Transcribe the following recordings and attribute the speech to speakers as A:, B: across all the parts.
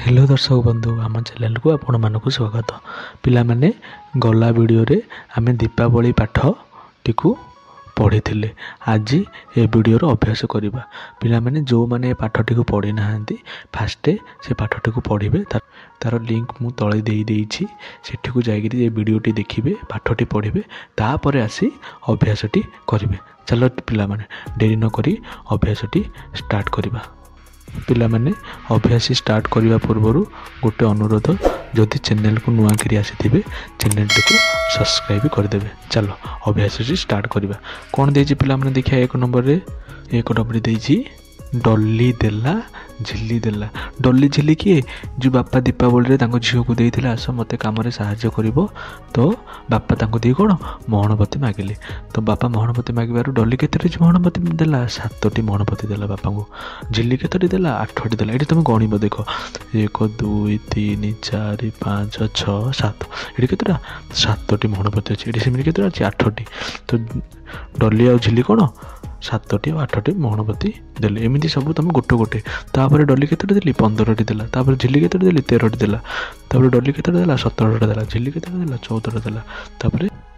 A: Hello दर्शक बंधु आम चैनल को आपण मानक स्वागत। पिलामाने गला वीडियो रे आमे दीपावली पाठ टिकु पढ़ी थिले। आज ए वीडियो रो अभ्यास करिबा। पिलामाने जो माने पाठ टिकु पढ़ी नाहंती फास्ट से पाठ टिकु पढ़िबे। तार लिंक मु तळे देई देइछि, सेठिकु जाईगिरी ए वीडियो टी देखिबे, पाठटी पढ़िबे, तापर आसी अभ्यासटी करिबे। चलो पिलामाने देरी न करी अभ्यासटी स्टार्ट करिबा। पिलामाने अभ्यास स्टार्ट करने पूर्व गोटे अनुरोध, जदि चैनल को नुआ करी आसी चैनल को सब्सक्राइब करदे। चलो अभ्यास स्टार्ट करवा। कौन देछि पिलामाने देखिए, एक नंबर देछि डली देला झिल्ली देला। डली झिल्ली किए? जो बापा दीपावली रे तांको झील को देइथिला, आस मते काम रे सहाय्य करिवो। तो बापा तांको दे कोन मोहनबती मागिले। तो बापा मोहनबती मागिबारु डली केतेटी मोहनबती देला? 7टी मोहनबती देला बापा को। झिल्ली केतेटी देला? 8टी देला। एठी तुम गणिबो, देखो 1 2 3 4 5 6 7। एठी केतेटा? 7टी मोहनबती अछि। एठी सेमि केतेटा अछि? 8टी। तो डली आ झिल्ली कोन 7टी और 8टी मोहनबती देले। एमती सब तुम गोटे गोटे। तापर डली केतेटी देली? 15टी देला। तापर झिल्ली केतेटी देली? 13टी देला। तापर डली केतेटी देला? 17टा देला। झिल्ली केतेटी देला? 14टा देला।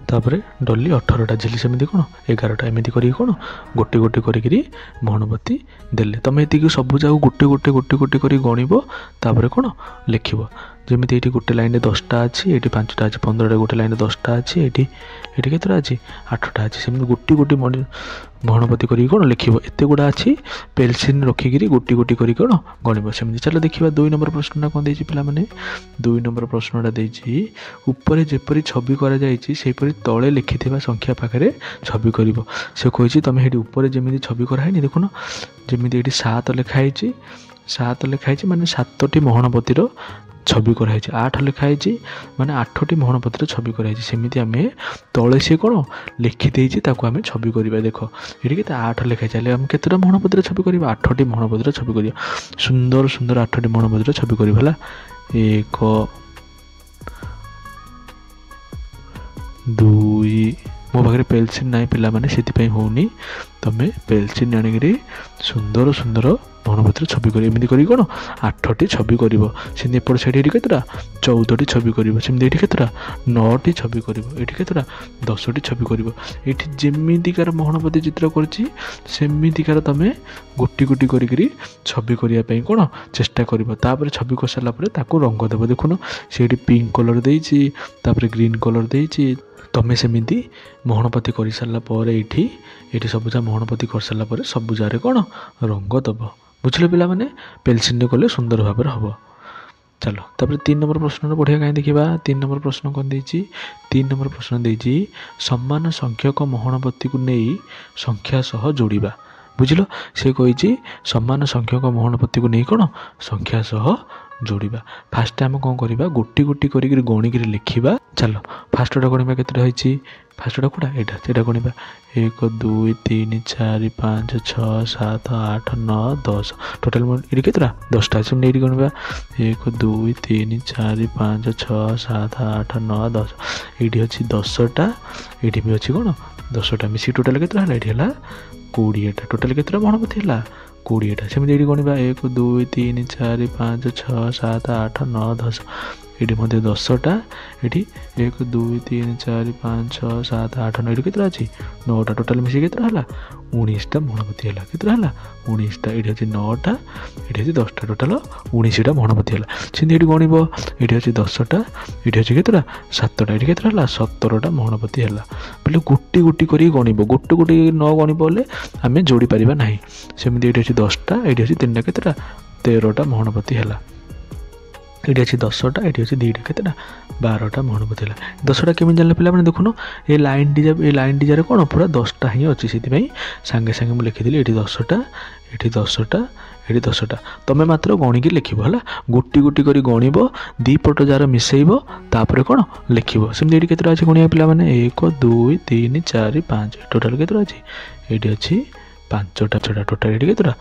A: तापर डली 18टा, झिल्ली सेमती कोन 11टा। एमती करी कोन गोटे गोटे करी मोहनबती देले। तुम एति सब जाऊ गोटे गोटे गोटे गोटे करी गणिबो। तापर कोन लिखिबो। जमीती ये गोटे लाइन 10टा अच्छी, ये 5टा अच्छी, 15टा गोटे लाइन 10टा अच्छी, ये केतटा अच्छी 8टा अच्छी। सेमती गोटी गोटी मोहनबती करी कौन लिखिबो। एते गुड़ा अच्छी पेलसिन रखिकी गोटी गोटी करी कौन गणिबो सेमती। चलो देखिबा 2 नंबर प्रश्नटा कौन देछि पिला माने। 2 नंबर प्रश्नटा देछि, ऊपर जेपरी छवि करा जायछि सेपरी तळे लिखिथिबा संख्या पाखरे छवि करिवो। से कहिछि तमे हेडी ऊपर जेमिति छवि करा हैनी, देखुनो जेमिति हेडी 7 लिखा हैछि। 7 लिखा हैछि माने 7टी मोहनबतीर छवि कराई। 8 लिखाई माने 8टी मोहनपत्र छवि कराई। सेमती आम तले सी कौन लिखी देछि ताको आम छवि करवा। देख ये के 8 लिखाई, चले आम केतटा मोहनपत्र छवि करवा? 8टी मोहनपत्र छवि करिया। सुंदर सुंदर 8टी मोहनपत्र छवि करवा। 1 2 मो पाखे पेलसिन ना पिला माने से होनी। तमें पेलसिन आनिकी सुंदर सुंदर मोहनपत्र छवि कर। एमती करी कौन 8टी छवि कर। सेमती एपट साइड ये केतटा 14टी छवि कर। सेमती ये केतटा 9टी छवि कर। ये केतटा 10टी छवि कर। ये जमीतिकार मोहनपती चित्र करमितिकार तुम गोटी गोटी करी छवि करने कौन चेष्टा कर। छवि कर सारापर रंग देव। देखुन से पिंक कलर देछि, ग्रीन कलर देछि। तमें सेमती मोहनपती कर सारापर ये सबुजा मोहनपती कर सारापर सबुजा कौन रंग दब। बुझल पिला माने पेलसिन कले सुंदर भाव हम। चलो तापर 3 नंबर प्रश्न बढ़िया कहीं देखा। 3 नंबर प्रश्न कौन देछि? 3 नंबर प्रश्न देछि समान संख्यक मोहनपती को नहीं संख्या सह जोड़िबा। बुझल से कही समान संख्यक मोहनपती को नहीं कौन संख्या सह जोड़िबा। फास्ट आम कौन करवा? गोटी गोटी करी गणिक लिखा। चलो फास्टा गणिबा के फास्टा कौटा यहाँ गणिबा 1 2 3 4 5 6 7 8 9 10। टोटाल ये केतटा 10टा। से ये गणिबा 1 2 3 4 5 6 7 8 9 10। ये अच्छी 10टा, ये भी अच्छी कौन 10टा। मिसी टोटाल केतटा है? ये 20टा। टोटाल केतटा मोहनपती है? 20टा। सेमती ये गणिबा 1 2 3 4 5 6 7 8 9 10। ये 10टा। ये 1 2 3 4 5 6 7 8 9 केतटा अच्छी 9टा। टोटाल मिसी केतटा है? 19टा मोहनपती है। केतटा है? 19टा। ये अच्छी 9टा, ये अच्छी 10टा। टोटाल 19टा मोहनपती है। सेमती ये गणिब, ये अच्छी 10टा, ये अच्छी केतटा 7टा। ये केतटा है? 17टा मोहनपती है। बोले गोटी गोटी करी गणिब। गोटे गोटी न गणिब बोले आम जोड़ी पारिबा नहीं। सेमती ये अच्छी 10टा, ये अच्छी 3टा केतटा 13टा मोहनपती है। ये अच्छी 10टा, ये अच्छी 2टा केतटा 12टा मोहनपती है। 10टा केमी जान पिला मैंने देखुन ये लाइन टी जार कौन पूरा 10टा ही अच्छी। से सांगे सांगे मुझे लिखी ये 10टा, ये 10टा, ये 10टा। तुम मात्र गणिक लिख है। गोटी गोटी कर गणिब, दीपट जार मिसेब, तापर कौन लिख। सेमती ये केतटा अच्छी गणिया पिला मैंने 1 2 3 4 5। टोटाल केतटा अच्छी? ये अच्छी 5टा। टोटाल ये केतटा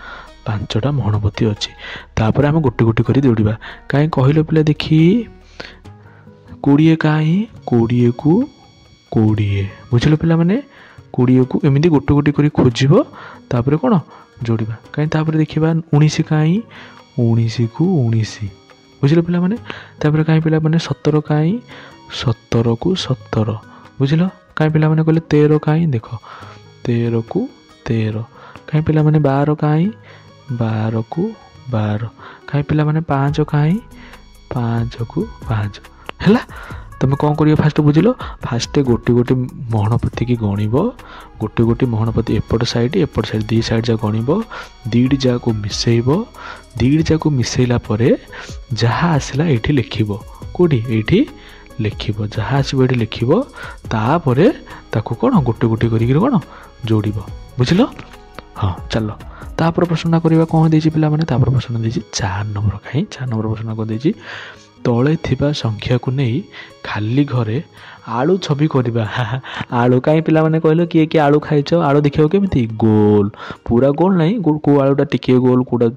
A: 5टा मोहनपती अच्छी। तापर आम गोटे गोटे कर दौड़ा। कहीं कहल पिला देखी 20 कहीं 20 को 20। बुझल पिला माने 20 को एमती गोटे गोटे कर खोज। तापर कौन जोड़ा। कहीं देखा 19 कहीं 19 को 19। बुझिल पिलामाने तापर काई पिलामाने 17 काई 17 को 17 बुझिल काई पिलामाने कहले 13 काई देख 13 को 13 काई पिलामाने 12 काई 12 को 12 काई पिलामाने 5 काई 5 को 5 हैला तुम कौन कर फास्ट बुझिल फास्ट गोटे गोटे महणपति की गणब गोटे गोटे महणपति एपट साइड दी साइड जा गणब दीटी जा को मिसेब दीटी जा को मिसेला परे जहाँ आसला ये लिखब कौटी ये लिखब जहाँ आसो ये लिखब तापर ताको कौन गोटे गोटे कर कौन जोड़ बुझिल हाँ चल तापर प्रश्न करवा कौन देती पिला माने तापर प्रश्न देती 4 नंबर कहीं 4 नंबर प्रश्न को देती तले थिबा संख्या को नहीं खाली घरे आलू छवि करवा आलू कहीं पिला माने कहलो किए किए आलू खाइछ आलू देखियो केमिति गोल पूरा गोल नहीं को आलूटा टिके गोल कूड़ा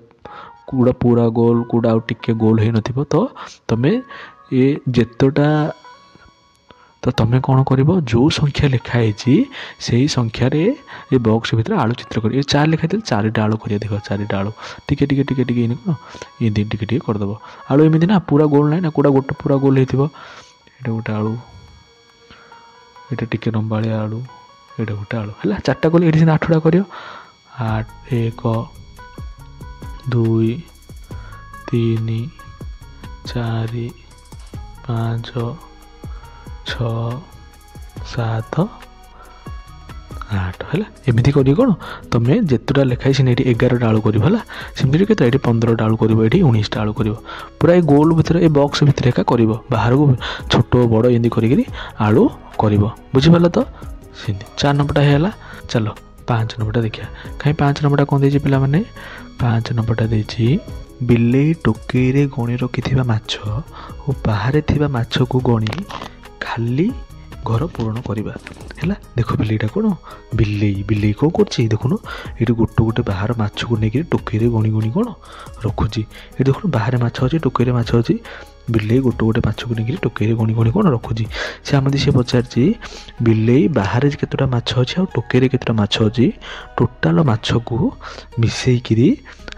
A: कूड़ा पूरा गोल कूड़ा टिके गोल हो नथिबो तो तमे ये जेतोटा तो तुम कौन कर जो संख्या लिखाई से संख्या रे ये बॉक्स भीतर आलू चित्र कर 4 लिखाई 4टा आलू कर देख 4टा आलू टिके टिके टिके टिके इन कौन ये टिके टिके करदेव आलू एमती ना पूरा गोल ना ना कूड़ा गोटे पूरा गोल होता ये गोटे आलू ये टिके लंबाड़िया आलू ये गोटे आलू है 4टा कल ये 8टा कर 8 1 2 3 4 5 6 7 8 है एमती कर कौन तुम जितटा लिखाई से 11टा आलू कर सेमती के 15टा आलू कर 19टा आलू कर पूरा ये गोल भितर ये बॉक्स भितर एका कर बाहर को छोट बड़ एमती कर आलू कर बुझीपाल तो सेमती 4 नंबरटा है चलो 5 नंबरटा देखिए कहीं 5 नंबरटा कौन देती पिला माने 5 नंबरटा देती बिलेई टोकई गणी रखि माछ और बाहर थिबा माछ को गणी खाली घर पूरण करवा है देख बिलेईटा कौन बिलेई कौन कर देखुन ये गोटे गोटे बाहर माछ को लेकिन टोकई गणी गणी कौन रखुची ये देखो बाहर माछ अच्छी टोकई माछ अच्छी बिलेई गोटे गोटे माछ को लेकिन टोकई गणी गणी कौन रखुची से आम सी पचार बिलेई बाहर केतटा माछ अच्छी आ टोकई केतटा माछ अच्छी टोटाल माछ को मिसेकरी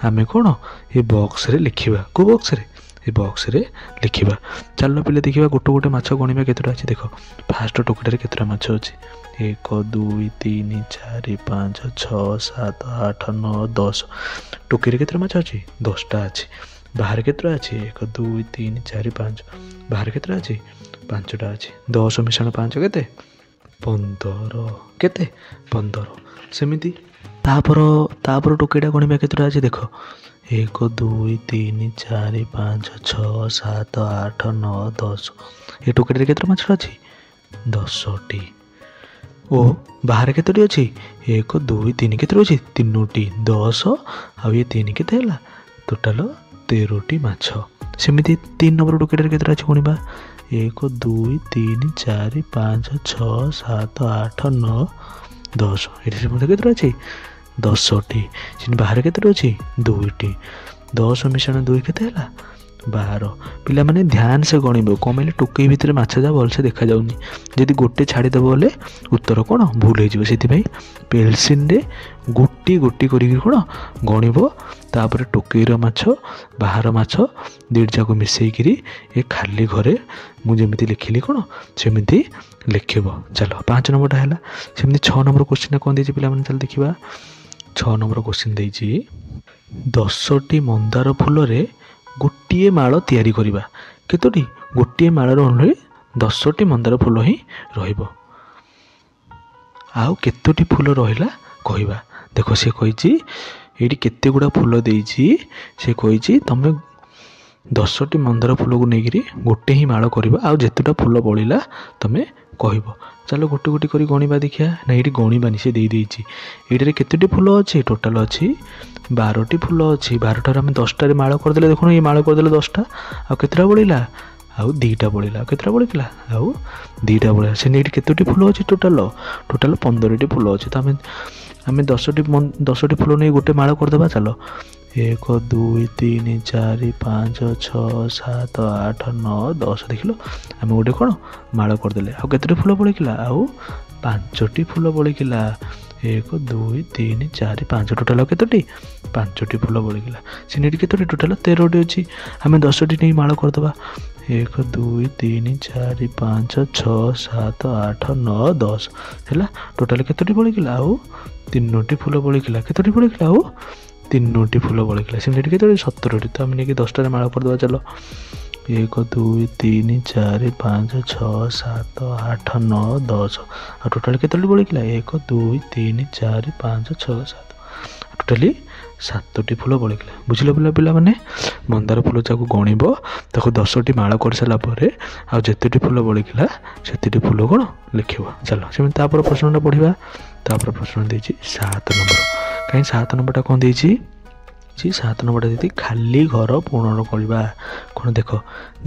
A: आमे कौन ये बॉक्स रे लिखिबा को बॉक्स रे ये बॉक्स रे लिखिबा चलो पिले देखिबा गोटे गोटे माछ गणिबा केतटा अछि देख फास्ट टोकटारे केतटा माछ अछि 1 2 3 4 5 6 7 8 9 10 टोकरी केतटा माछ अछि 10टा अछि बाहर केतटा अछि 1 2 3 4 5 बाहर केतटा अछि 5टा अछि 10 मिश्रण 5 केते 15 केते 15 सेमिति तापर टोकईटा गणिबा केतटा अछि देख 1 2 3 4 5 6 7 8 9 10 ये टोकरी केतटा माछ अछि 10टी ओ बाहर केतटी अछि 1 2 3 केतटी अछि 3टी 10 आ ये 3 केते हला टोटल 13टी माछ सेमिति 3 नंबर टोकरी केतटा अछि गणिबा 1 2 3 4 5 6 7 8 9 10 एठी से केतटा अछि 10टी बाहर केतटी अच्छी 2टी 10 मिश्रण 2 केते हला 12 पिला माने ध्यान से गणिब कम हेले टोकई भितर माछ जा भल से देखा जाउनी जदि गोटे छाड़ीदेव बोले उत्तर कौन भूल हो से पेलसिन रे गोटी गोटी करिक कौन गणिब तापर टोकईर माछ बाहर माछ दीटा को मिसेकरी ये खाली घरे मुझे लिखिली कौन सेमती लिखब चलो 5 नंबरटा है सेमती 6 नंबर क्वेश्चन कौन देती पिला माने चल देखिबा 6 नंबर क्वेश्चन देती 10टी मंदार फूल रे गोटे माଳ तैयारी करिबा केतोटी गोटे माळर ओनली 10टी मंदार फूल ही रहिबो आउ केतोटी फूल रहिला कहिबा देखो से कहिची एडी केते गुडा फूल देइची से कहिची तमे 10टी मंदार फूल को नेगिरी गोटे ही माळ करिबा आउ जेतुटा फूल बळिला तमे कहब चलो गोटे गोटे करी गणिबा देखिया ना ये गणिबानी से दे देइची एटारे केतोटी फूल अच्छी टोटाल अच्छी 12टी फूल अच्छी 12टार आम 10टारे माळ करदेले देखो ये माळ करदेले 10टा आ केतटा बळिला आउ 2टा बळिला केतटा बळिला आउ 2टा बळिला से नेट केतोटी फूल अच्छी टोटाल 15टी फूल अच्छी तो आम 10टी फूल नहीं गोटे माळ करदेबा चलो 1 2 3 4 5 6 7 8 9 10 देख लो आम गोटे कौन माळ करदेले आउ केतोटी फूल बळिला आउ 5टी फूल बळिला 1 2 3 4 5 ଟୋଟାଲ କେତୋଟି 5ଟି ଫୁଲ ବଳିଗଲା। ସିନେଠି କେତୋଟି ଟୋଟାଲ 13ଟି ଅଛି। ଆମେ 10ଟି ନେଇ ମାଳ କରିଦେବା। 1 2 3 4 5 6 7 8 9 10 ହେଲା। ଟୋଟାଲ କେତୋଟି ବଳିଗଲା ଆଉ 3ଟି ଫୁଲ ବଳିଗଲା। କେତୋଟି ବଳିଗଲା ଆଉ 3ଟି ଫୁଲ ବଳିଗଲା। ସିନେଠି କେତୋଟି 17ଟି। ତ ଆମେ ନେଇକି 10ଟାରେ ମାଳ କରିଦେବା ଚାଲ। 1 2 3 4 5 6 7 8 9 10 ଆଉ ଟୋଟାଲ କେତୋଟି ବଳିଗଲା 1 2 3 4 5 6 7 ଟୋଟାଲି 7ଟି ଫୁଲ ବଳିଗଲା। ବୁଝିଲ ପିଲାମାନେ ମନ୍ଦାର ଫୁଲ ଯାକୁ ଗଣିବ ତାକୁ 10ଟି ମାଳ କରିସାରିଲା ପରେ ଆଉ ଯେତେଟି ଫୁଲ ବଳିଗଲା ସେତେଟି ଫୁଲ କ'ଣ ଲେଖିବ। ଚାଲ ସେମିତି ତାପରେ ପ୍ରଶ୍ନଟା ପଢ଼ିବା। ତାପରେ ପ୍ରଶ୍ନ ଦେଇଛି 7 ନମ୍ବର। କାହିଁ 7 ନମ୍ବରଟା କ'ଣ ଦେଇଛି 7 ନମ୍ବରଟା ଦେଇଛି ଖାଲି ଘର ପୂରଣ କରିବା। କ'ଣ ଦେଖ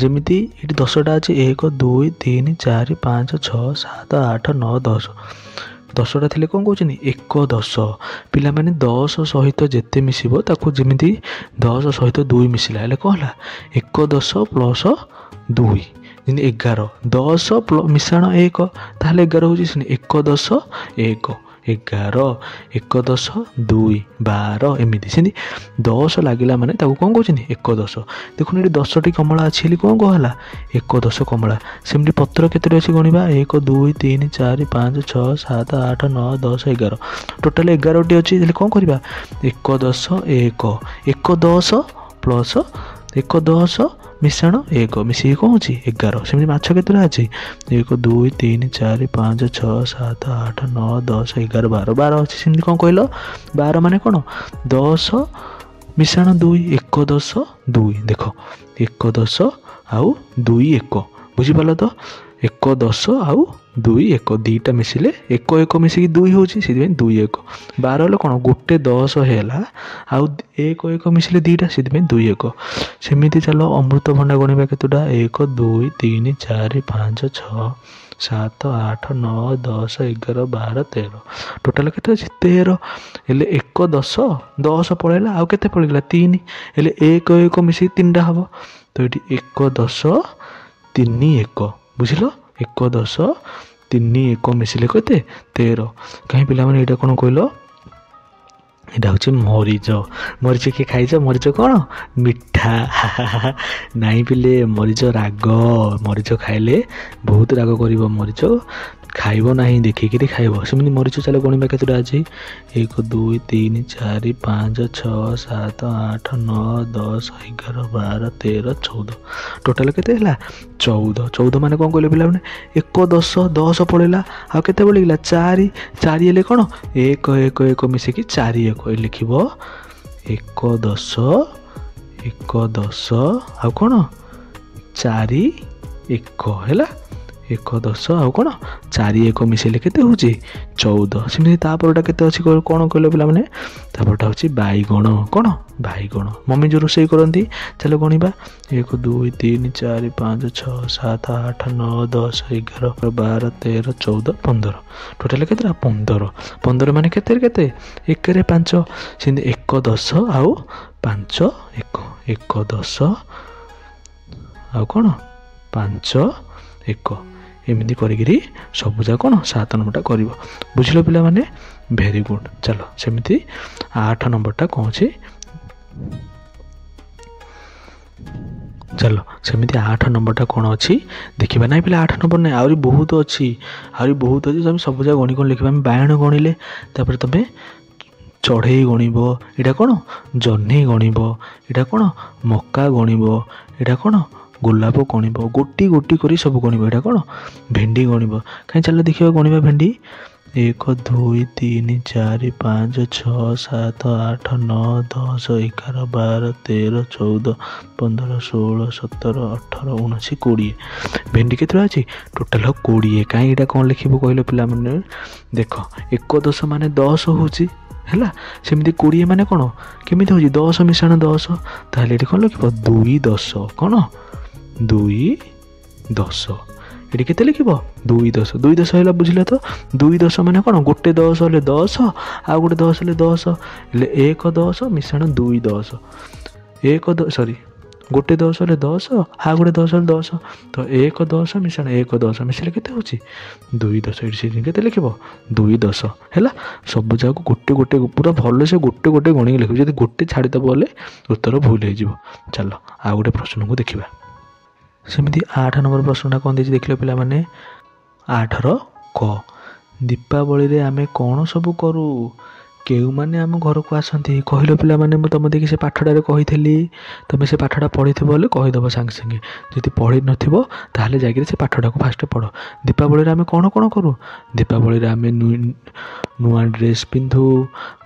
A: ଯେମିତି ଏଠି 10ଟା ଅଛି 1 2 3 4 5 6 7 8 9 10 10ଟା ଥିଲେ କ'ଣ କହୁଛନ୍ତି 1 10 ପିଲାମାନେ 10 ସହିତ ଯେତେ ମିଶିବ ତାକୁ ଯେମିତି 10 ସହିତ 2 ମିଶିଲା ହେଲେ କ'ଣ ହେଲା 1 10 ପ୍ଲସ୍ 2 ଯେମିତି 11 10 ମିଶାଣ 1 ତାହେଲେ 11 ହେଉଛି 1 10 1 11 1 10 2 12 ଏମିତି ସେମିତି 10 ଲାଗିଲା ମାନେ ତାକୁ କ'ଣ କହୁଛନ୍ତି 1 10। ଦେଖୁନ ଏଠି 10ଟି କମଳା ଅଛି ହେଲେ କ'ଣ ହେଲା 1 10 କମଳା। ସେମିତି ପତ୍ର କେତେଟି ଅଛି ଗଣିବା 1 2 3 4 5 6 7 8 9 10 11 ଟୋଟାଲ 11ଟି ଅଛି। ହେଲେ କ'ଣ କରିବା 1 10 1 1 10 ପ୍ଲସ୍ 1 10 ମିଶାଣ 1 ମିଶିକି କ'ଣ ହେଉଛି 11। ସେମିତି ମାଛ କେତେଟା ଅଛି 1 2 3 4 5 6 7 8 9 10 11 12 12 ଅଛି। ସେମିତି କ'ଣ କହିଲ 12 ମାନେ କ'ଣ 10 ମିଶାଣ 2 1 10 2 ଦେଖ 1 10 ଆଉ 2 1 ବୁଝିପାରିଲ ତ 1 10 ଆଉ 2 1 ଦୁଇଟା ମିଶିଲେ 1 1 ମିଶିକି 2 ହେଉଛି ସେଥିପାଇଁ 2 1 12 ହେଲେ କ'ଣ ଗୋଟେ 10 ହେଲା ଆଉ 1 1 ମିଶିଲେ ଦୁଇଟା ସେଥିପାଇଁ 2 1। ସେମିତି ଚାଲ ଅମୃତଭଣ୍ଡା ଗଣିବା କେତେଟା 1 2 3 4 5 6 7 8 9 10 11 12 13 ଟୋଟାଲ କେତେ ଅଛି 13। ହେଲେ 1 10 10 ପଳେଇଲା ଆଉ କେତେ ପଳେଇଲା 3 ହେଲେ 1 1 ମିଶିକି 3ଟା ହେବ। ତ ଏଠି 1 10 3 1 ବୁଝିଲ 1 10 3 1 ମିଶିଲେ କେତେ 13। କାହିଁ ପିଲାମାନେ ଏଇଟା କ'ଣ କହିଲ ଏଇଟା ହେଉଛି ମରିଚ। ମରିଚ କିଏ ଖାଇଛ ମରିଚ କ'ଣ ମିଠା ନାଇଁ ପିଲେ ମରିଚ ରାଗ। ମରିଚ ଖାଇଲେ ବହୁତ ରାଗ କରିବ ମରିଚ ଖାଇବ ନାହିଁ ଦେଖିକିରି ଖାଇବ। ସେମିତି ମରିଚ ଚାଲ ଗଣିବା କେତେଟା ଅଛି 1 2 3 4 5 6 7 8 9 10 11 12 13 14 ଟୋଟାଲ କେତେ ହେଲା 14। 14 ମାନେ କ'ଣ କହିଲେ ପିଲାମାନେ 1 10 10 ପଳେଇଲା ଆଉ କେତେ ପଳେଇଲା 4 4 ହେଲେ କ'ଣ 1 1 1 ମିଶିକି 4 1 ଲେଖିବ 1 10 1 10 ଆଉ କ'ଣ 4 1 ହେଲା 1 10 ଆଉ କ'ଣ 4 1 ମିଶେଇଲେ କେତେ ହେଉଛି 14। ସେମିତି ତାପରଟା କେତେ ଅଛି କ'ଣ କହିଲ ପିଲାମାନେ ତାପରଟା ହେଉଛି ବାଇଗଣ। କ'ଣ ବାଇଗଣ ମମି ଯେଉଁ ରୋଷେଇ କରନ୍ତି ଚାଲ ଗଣିବା 1 2 3 4 5 6 7 8 9 10 11 12 13 14 15 ଟୋଟାଲ କେତେଟା 15। 15 ମାନେ କେତେ କେତେ 1 ରେ 5 ସେମିତି 1 10 ଆଉ 5 1 1 10 ଆଉ କ'ଣ 5 1 ଏମିତି କରିକିରି ସବୁଯାକ କ'ଣ 7 ନମ୍ବରଟା କରିବ। ବୁଝିଲ ପିଲାମାନେ ଭେରି ଗୁଡ୍। ଚାଲ ସେମିତି 8 ନମ୍ବରଟା କ'ଣ ଅଛି ଚାଲ ସେମିତି 8 ନମ୍ବରଟା କ'ଣ ଅଛି ଦେଖିବା। ନାହିଁ ପିଲା 8 ନମ୍ବର ନାହିଁ ଆହୁରି ବହୁତ ଅଛି ତମେ ସବୁଯାକ ଗଣି କ'ଣ ଲେଖିବା। ଆମେ ବାଇଗଣ ଗଣିଲେ ତାପରେ ତମେ ଚଢ଼େଇ ଗଣିବ ଏଇଟା କ'ଣ ଜହ୍ନି ଗଣିବ ଏଇଟା କ'ଣ ମକା ଗଣିବ ଏଇଟା କ'ଣ ଗୋଲାପ ଗଣିବ ଗୋଟି ଗୋଟି କରି ସବୁ ଗଣିବ। ଏଇଟା କ'ଣ ଭେଣ୍ଡି ଗଣିବ। କାହିଁ ଚାଲ ଦେଖିବା ଗଣିବା ଭେଣ୍ଡି 1 2 3 4 5 6 7 8 9 10 11 12 13 14 15 16 17 18 19 20 ଭେଣ୍ଡି କେତେଟା ଅଛି ଟୋଟାଲ 20। କାହିଁ ଏଇଟା କ'ଣ ଲେଖିବ କହିଲ ପିଲାମାନେ ଦେଖ 1 10 ମାନେ 10 ହେଉଛି ହେଲା। ସେମିତି 20 ମାନେ କ'ଣ କେମିତି ହେଉଛି 10 ମିଶାଣ 10 ତାହେଲେ ଏଠି କ'ଣ ଲେଖିବ 2 10 କ'ଣ 2 10 ଏଠି କେତେ ଲେଖିବ 2 10 2 10 ହେଲା ବୁଝିଲ ତ 2 10 ମାନେ କ'ଣ ଗୋଟେ 10 ହେଲେ 10 ଆଉ ଗୋଟେ 10 ହେଲେ 10 ହେଲେ 1 10 ମିଶାଣ 2 10 1 10 गोटे 10 हेले 10 आ गोटे 10 हेले 10 तो 1 10 मिशाण 1 10 मिसिले केते होची 2 10 एठी से केते लिखिबो 2 10 हैला सब जाक गोटे गोटे पूरा भल से गोटे गोटे गणी लिखिबो जदि गोटे छाड़ी दबो बोले उत्तर भूल हो जिवो। चलो आ गोटे प्रश्न को देखिबा सेमिति 8 नंबर प्रश्नटा कोन देछि देखिलो पिला माने 8 रो क दीपावली रे आमे कोन सब करू केउ माने आम घर को आसती कहल पिला माने मु तुम देखि से पाठटारे कही तुम से पाठटा पढ़ी बोले कहीदेव सांगे सांगे जदि पढ़ी नथिबो ताहले जागिर से पाठटा को फास्ट पढ़। दीपावली रे आमे कोन कोन करू दीपावली रे आमे नुआ ड्रेस पिंधु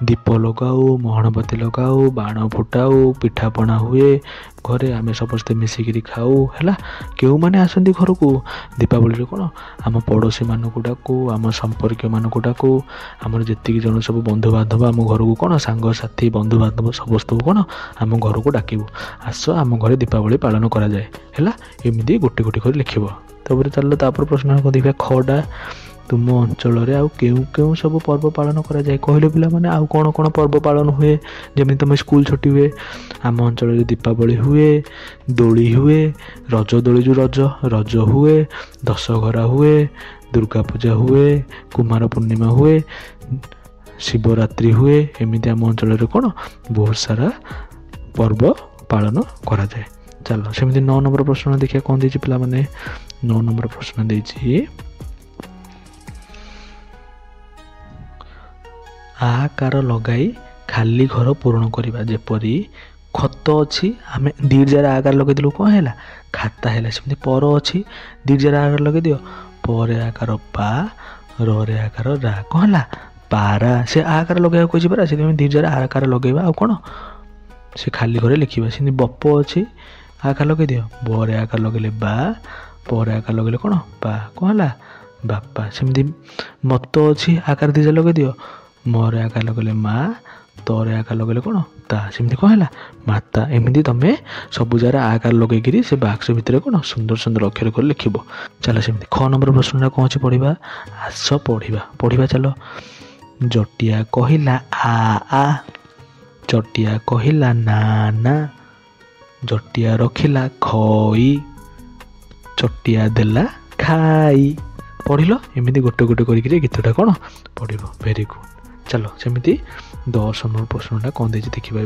A: दीप लगाऊ मोहनबत्ती लगाऊ बाण फुटाऊ पिठापଣା हुए घरे आमे समस्ते मिसिकी खाऊ है केउ माने आसती घर को दीपावली रे कोन आम पड़ोशी मान को डाकू आम संपर्क मान को डाकू आम जी जन सब बंधु बांधव आम घर को कौन सांग साथी बंधु बांधव समस्त को कौन आम घर को डाकू आस आम घर दीपावली पालन करा जाए है एमती गोटे गोटे कर लिख तापर चल तापर प्रश्न को देखा खड़ा तुम अंचल केउ केउ सब पर्व पालन करा जाए कहले पिला माने आउ कौन कौन पर्व पालन हुए जमी तुम स्कूल छुट्टी हुए आम अंचल दीपावली हुए दोली हुए रज दोली जो रज रज हुए दशहरा हुए दुर्गा पूजा हुए कुमार पूर्णिमा हुए शिवरात्रि हुए एमती आम अंचल कौन बहुत सारा पर्व पालन करा जाए। चलो सेमती 9 नंबर प्रश्न देखिए कौन देछि पिला माने 9 नंबर प्रश्न देछि आकार लगाई खाली घर पूरण करवा जेपरी खत अच्छी आम दीर्घ आकार लगे दिलु कौन है खाता है सेमती पर अच्छी दीर्घ आकार लगे दियो पर आकार पा रे आकार रा कौन है पारा से आकार लगे कही परा से दीर्घ आकार लगेगा आ कौन से खाली घरे लिखा से बप अच्छी आकार लगे दियो बरे आकार लगेले बा पर आकार लगेले कौन पा कौन है बापा सेमती मत अच्छी आकार दीजा लगे दियो मोरे आकार लगेले माँ तोरे आकार लगेले कौन ता सेमती कौन है माता एमती तुम सब जरा आकार लगे से बाक्स भितर कौन सुंदर सुंदर अक्षर कर लिख चलो सेमती 6 नंबर प्रश्न कौन अच्छी पढ़ा आस पढ़ा पढ़ा चलो जटिया कहला आ जटिया कहला ना जटिया रखिला खई चटिया देला खाई पढ़िल एमती गोटे गोटे कर गीतटा कौन पढ़ वेरी गुड। चलो सेमती 10 नंबर प्रश्नटा कौन देछि देखिबा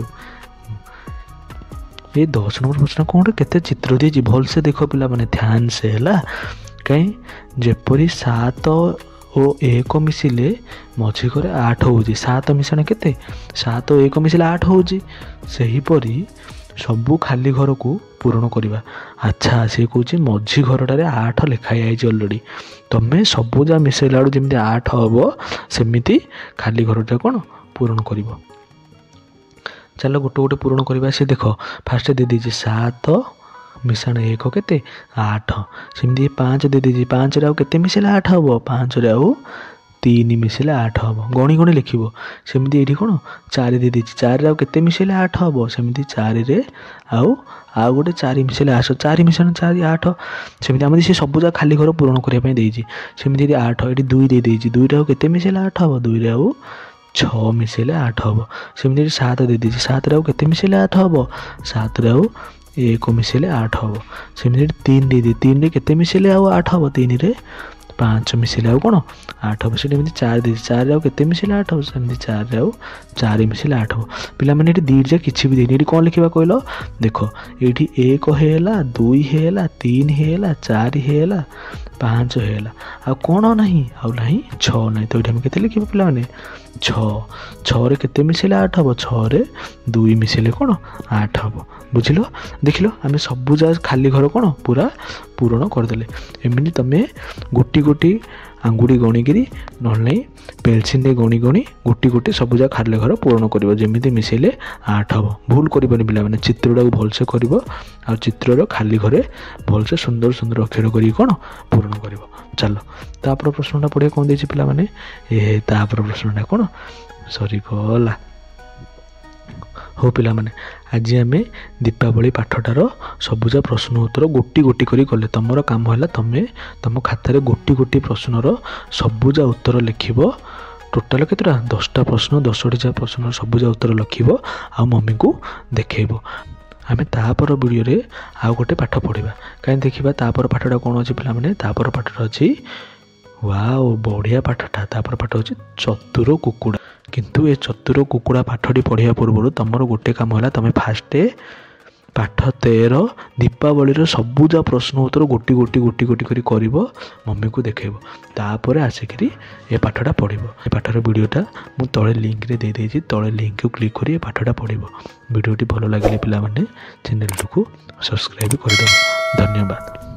A: ये 10 नंबर प्रश्न कौन केते चित्र देछि भल से देखो पिला माने ध्यान से हैला कहीं जेपरी 7 और 1 मिसिले मझी घरे 8 होउछि 7 मिसाने केते 7 और 1 मिसिले 8 होउछि सही परी सबू खाली घर को पूरण करवा। अच्छा सी कौच मझी घरटारे 8 लिखाई आई अलरेडी तुम्हें सबू जा मिसेला जमी 8 हम सेमती खाली घरटा कौन पूरण कर। चलो गोटे गोटे पूरण करवा से देख फास्ट दे दीजिए 7 मिशाण 1 केते 8 सेमती 5 दे दीजिए 5 रे आउ केते मिसेले 8 हम 5 रे आउ 3 मिसेले 8 हम गणी गणी लिख सेमती ये कौन 4 दे दीजिए 4 रे आउ केते मिसेले 8 हम सेमती 4 रे आउ गोटे 4 मिसेले 8 4 मिशाण 4 8 सेमती आम से सबूजा खाली घर पूरण करने देती सेमती 8 ये 2 दे दीजिए 2 रे आउ केते मिसेले 8 हम 2 रे आउ 6 मिसेले 8 हम सेमती 7 दे दीजिए 7 रे आउ केते मिसेले 8 हम 7 रे आउ 1 मिसेले 8 हम सेमती 3 दे दीजिए 3 रे केते मिसेले आउ 8 हम 3 रे 5 मिसेले आउ कौन 8 हम से 4 दे 4 रे आउ केते मिसेले 8 हम सेमती 4 रे आउ 4 मिसेले 8 हम पिला माने दीर्घ किछि भी देनी कौन लिखा कहल देख ये 1 है 2 है 3 है 4 है 5 है आ कौन नहीं आउ नहीं 6 नहीं तो ये केते लिखा पिला माने 6 रे केते मिसेले 8 हम 6 रे 2 मिसेले कौन 8 हम बुझिल देखिल आम सबू जा खाली घर कौन पूरा पूरण करदे एमती तुम्हें गोटी गोटी आंगुड़ी गणिकी ना पेलसिन गणी गणी गोटी गोटी सबू जा खाली घर पूरण कर जमी मिसेले 8 हम भूल करनी पिला मैंने चित्रटा भलसे कर चित्र खाली घरे भलसे सुंदर सुंदर अक्षर कर कौन पूरण कर। चलो तापर प्रश्नटा पढ़िया कौन देछि पिला माने ए तापर प्रश्नटा कौन सरी गला हो पिला माने आज आम दीपावली पाठटार सबुजा प्रश्न उत्तर गोटी गोटी करी गले तुमर काम है तुम्हें तुम खातार गोटी गोटी प्रश्नर सबुजा उत्तर लिख टोटाल केतटा 10टा प्रश्न 10टी प्रश्न सबुजा उत्तर लिख आ मम्मी को देखब ଆମେ ତାପର ଭିଡ଼ିଓରେ ଆଉ ଗୋଟେ ପାଠ ପଢ଼ିବା। କାହିଁ ଦେଖିବା ତାପର ପାଠଟା କ'ଣ ଅଛି ପିଲାମାନେ? ତାପର ପାଠଟା ଅଛି ୱାଓ ବଢ଼ିଆ ପାଠଟା। ତାପର ପାଠ ହେଉଛି ଚତୁର କୁକୁଡ଼ା। କିନ୍ତୁ ଏ ଚତୁର କୁକୁଡ଼ା ପାଠଟି ପଢ଼ିବା ପୂର୍ବରୁ ତୁମର ଗୋଟେ କାମ ହେଲା, ତୁମେ ଫାଷ୍ଟ ପାଠ 13 ଦୀପାବଳିର ସବୁ ଯା ପ୍ରଶ୍ନ ଉତ୍ତର ଗୋଟି କରି କରିବ, ମମିକୁ ଦେଖେଇବ। ତାପରେ ଆସିକିରି ଏ ପାଠଟା ପଢ଼ିବ। ଏ ପାଠର ଭିଡ଼ିଓଟା ମୁଁ ତଳେ ଲିଙ୍କରେ ଦେଇଦେଇଛି, ତଳେ ଲିଙ୍କକୁ କ୍ଲିକ୍ କରି ଏ ପାଠଟା ପଢ଼ିବ। ଭିଡ଼ିଓଟି ଭଲ ଲାଗିଲେ ପିଲାମାନେ ଚ୍ୟାନେଲଟିକୁ ସବସ୍କ୍ରାଇବ୍ କରିଦେବ। ଧନ୍ୟବାଦ।